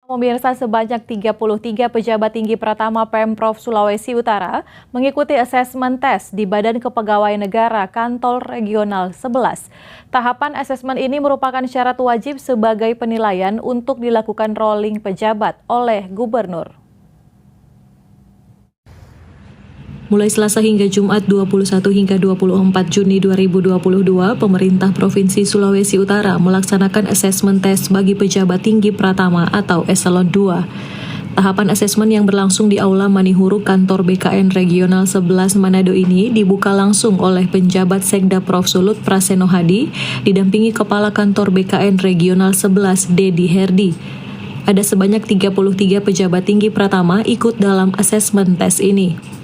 Pemirsa, sebanyak 33 pejabat tinggi Pratama Pemprov Sulawesi Utara mengikuti asesmen tes di Badan Kepegawaian Negara Kantor Regional 11. Tahapan asesmen ini merupakan syarat wajib sebagai penilaian untuk dilakukan rolling pejabat oleh Gubernur. Mulai Selasa hingga Jumat 21 hingga 24 Juni 2022, pemerintah Provinsi Sulawesi Utara melaksanakan asesmen tes bagi pejabat tinggi Pratama atau Eselon 2. Tahapan asesmen yang berlangsung di Aula Manihuru Kantor BKN Regional 11 Manado ini dibuka langsung oleh penjabat Sekda Prof Sulut Praseno Hadi, didampingi Kepala Kantor BKN Regional 11 Dedi Herdi. Ada sebanyak 33 pejabat tinggi Pratama ikut dalam asesmen tes ini.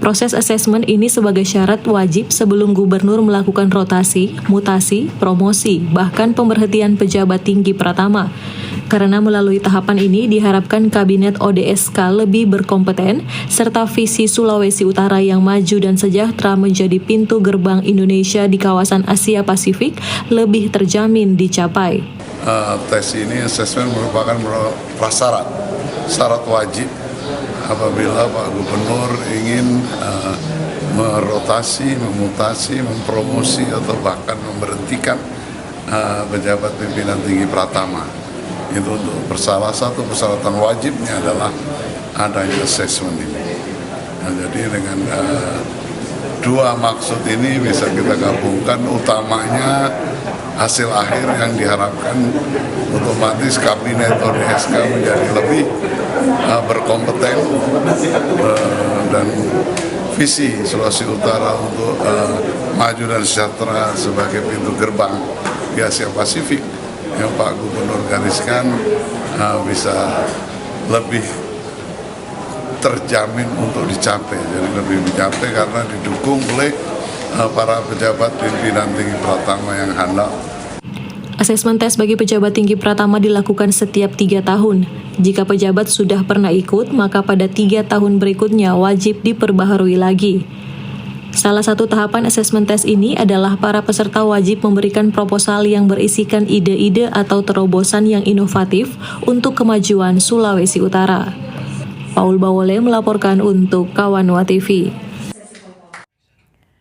Proses asesmen ini sebagai syarat wajib sebelum Gubernur melakukan rotasi, mutasi, promosi, bahkan pemberhentian pejabat tinggi Pratama. Karena melalui tahapan ini diharapkan Kabinet ODSK lebih berkompeten, serta visi Sulawesi Utara yang maju dan sejahtera menjadi pintu gerbang Indonesia di kawasan Asia Pasifik lebih terjamin dicapai. Tes ini asesmen merupakan syarat wajib apabila Pak Gubernur ingin merotasi, memutasi, mempromosi atau bahkan memberhentikan pejabat pimpinan tinggi Pratama. Itu untuk salah satu persyaratan wajibnya adalah adanya asesmen ini. Nah, jadi dengan dua maksud ini bisa kita gabungkan, utamanya hasil akhir yang diharapkan otomatis Kabinet ODSK menjadi lebih berkompeten dan visi Sulawesi Utara untuk maju dan sejahtera sebagai pintu gerbang di Asia Pasifik yang Pak Gubernur gariskan bisa lebih terjamin untuk dicapai. Jadi lebih dicapai karena didukung oleh para pejabat pimpinan tinggi Pratama yang handal. Asesmen tes bagi pejabat tinggi Pratama dilakukan setiap 3 tahun. Jika pejabat sudah pernah ikut, maka pada 3 tahun berikutnya wajib diperbaharui lagi. Salah satu tahapan asesmen tes ini adalah para peserta wajib memberikan proposal yang berisikan ide-ide atau terobosan yang inovatif untuk kemajuan Sulawesi Utara. Paul Bawole melaporkan untuk Kawanwa TV.